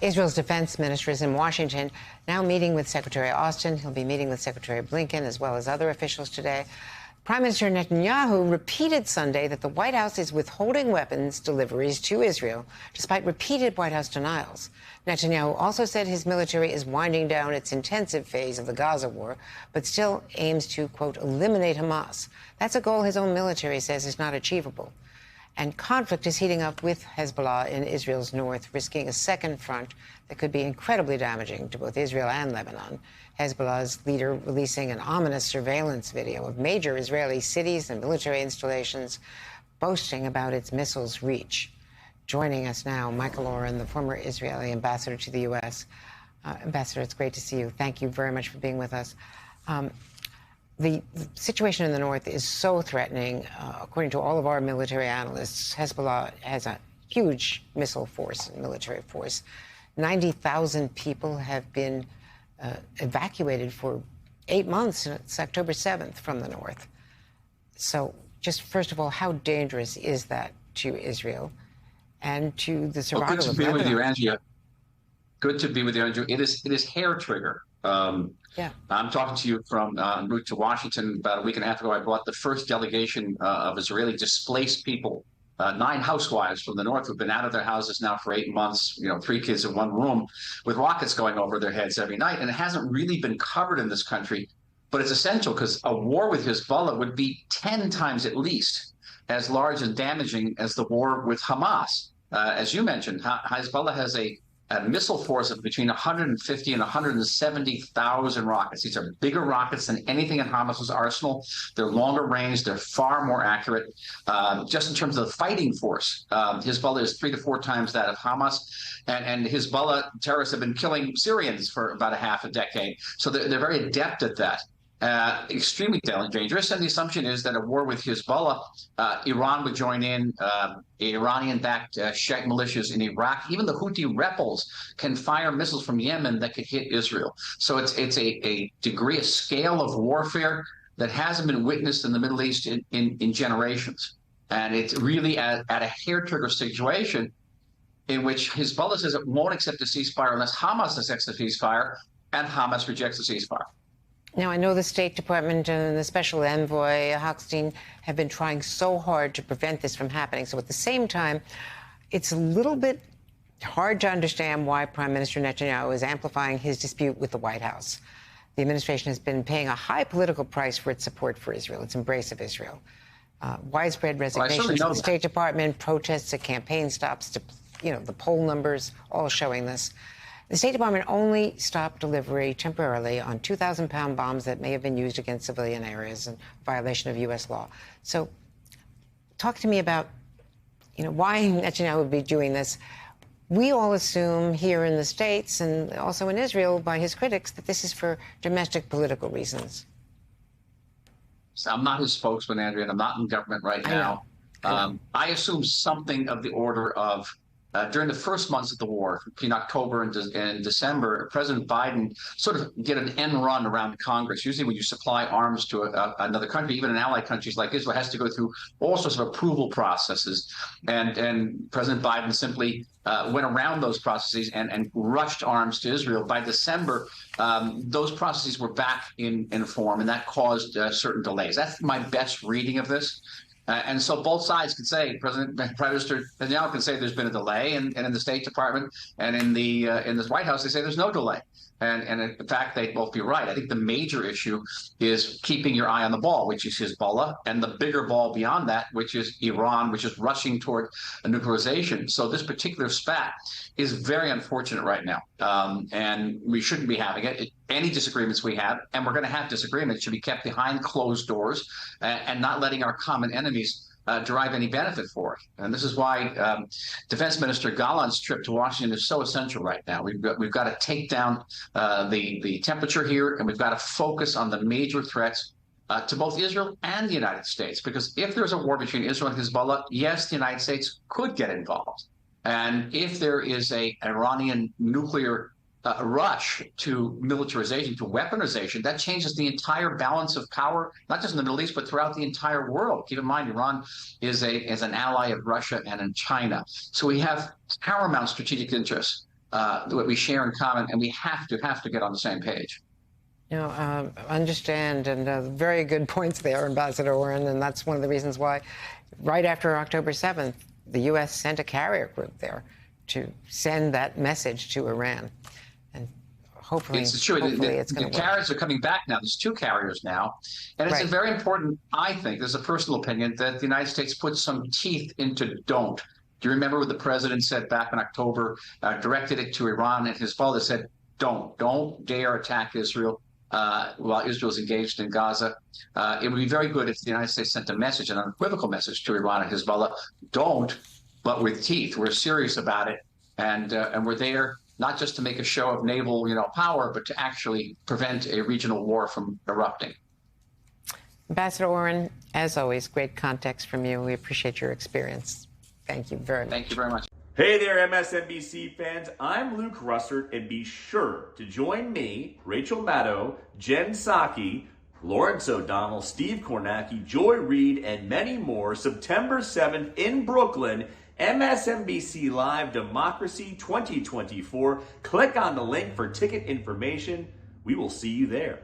Israel's defense minister is in Washington, now meeting with Secretary Austin. He'll be meeting with Secretary Blinken as well as other officials today. Prime Minister Netanyahu repeated Sunday that the White House is withholding weapons deliveries to Israel, despite repeated White House denials. Netanyahu also said his military is winding down its intensive phase of the Gaza war, but still aims to, quote, eliminate Hamas. That's a goal his own military says is not achievable. And conflict is heating up with Hezbollah in Israel's north, risking a second front that could be incredibly damaging to both Israel and Lebanon. Hezbollah's leader releasing an ominous surveillance video of major Israeli cities and military installations, boasting about its missiles' reach. Joining us now, Michael Oren, the former Israeli ambassador to the U.S. Ambassador, it's great to see you. Thank you very much for being with us. The situation in the north is so threatening. According to all of our military analysts, Hezbollah has a huge missile force and military force. 90,000 people have been evacuated for 8 months since October 7th from the north. So just first of all, how dangerous is that to Israel and to the survival of Lebanon? Good to be with you, Andrea. Good to be with you, Andrea. It is hair trigger. Yeah. I'm talking to you from en route to Washington. About a week and a half ago, I brought the first delegation of Israeli displaced people, 9 housewives from the north who've been out of their houses now for 8 months, 3 kids in one room with rockets going over their heads every night. And it hasn't really been covered in this country, but it's essential because a war with Hezbollah would be 10 times at least as large and damaging as the war with Hamas. As you mentioned, Hezbollah has a missile force of between 150 and 170,000 rockets. These are bigger rockets than anything in Hamas's arsenal. They're longer range. They're far more accurate. Just in terms of the fighting force, Hezbollah is 3 to 4 times that of Hamas. And Hezbollah terrorists have been killing Syrians for about a half a decade. So they're very adept at that. Extremely dangerous, and the assumption is that a war with Hezbollah, Iran would join in, Iranian-backed Shiite militias in Iraq. Even the Houthi rebels can fire missiles from Yemen that could hit Israel. So it's a degree, a scale of warfare that hasn't been witnessed in the Middle East in generations. And it's really at a hair-trigger situation in which Hezbollah says it won't accept a ceasefire unless Hamas accepts a ceasefire, and Hamas rejects the ceasefire. Now, I know the State Department and the Special Envoy, Hochstein, have been trying so hard to prevent this from happening. So at the same time, it's a little bit hard to understand why Prime Minister Netanyahu is amplifying his dispute with the White House. The administration has been paying a high political price for its support for Israel, its embrace of Israel. Widespread resignations in the State Department, protests at campaign stops, the poll numbers all showing this. The State Department only stopped delivery temporarily on 2,000-pound bombs that may have been used against civilian areas in violation of U.S. law. So talk to me about, why Netanyahu would be doing this. We all assume here in the States and also in Israel by his critics that this is for domestic political reasons. So I'm not his spokesman, Andrea, and I'm not in government right now. I assume something of the order of during the first months of the war, between October and December, President Biden sort of get an end run around Congress. Usually when you supply arms to another country, even in allied countries like Israel, has to go through all sorts of approval processes. And President Biden simply went around those processes and rushed arms to Israel. By December, those processes were back in form, and that caused certain delays. That's my best reading of this. And so both sides can say, Prime Minister Netanyahu can say there's been a delay, and in the State Department and in the White House they say there's no delay. And in fact, they'd both be right. I think the major issue is keeping your eye on the ball, which is Hezbollah, and the bigger ball beyond that, which is Iran, which is rushing toward a nuclearization. So this particular spat is very unfortunate right now, and we shouldn't be having it. Any disagreements we have, and we're going to have disagreements, should be kept behind closed doors and not letting our common enemies derive any benefit for it. And this is why Defense Minister Gallant's trip to Washington is so essential right now. We've got to take down the temperature here, and we've got to focus on the major threats to both Israel and the United States. Because if there's a war between Israel and Hezbollah, yes, the United States could get involved. And if there is an Iranian nuclear rush to militarization, to weaponization, that changes the entire balance of power, not just in the Middle East, but throughout the entire world. Keep in mind, Iran is an ally of Russia and in China. So we have paramount strategic interests what we share in common, and we have to get on the same page. Understand, and very good points there, Ambassador Warren, and that's one of the reasons why right after October 7th, the U.S. sent a carrier group there to send that message to Iran. And hopefully it's true. It's going to work. The carriers are coming back now. There's 2 carriers now. And it's very important, I think, there's a personal opinion, that the United States put some teeth into don't. Do you remember what the president said back in October, directed it to Iran and Hezbollah, said, don't dare attack Israel while Israel's engaged in Gaza. It would be very good if the United States sent a message, an unequivocal message to Iran and Hezbollah, don't, but with teeth. We're serious about it, and we're there not just to make a show of naval, power, but to actually prevent a regional war from erupting. Ambassador Warren, as always, great context from you. We appreciate your experience. Thank you very much. Thank you very much. Hey there, MSNBC fans. I'm Luke Russert, and be sure to join me, Rachel Maddow, Jen Psaki, Lawrence O'Donnell, Steve Kornacki, Joy Reid, and many more September 7th in Brooklyn, MSNBC Live Democracy 2024. Click on the link for ticket information. We will see you there.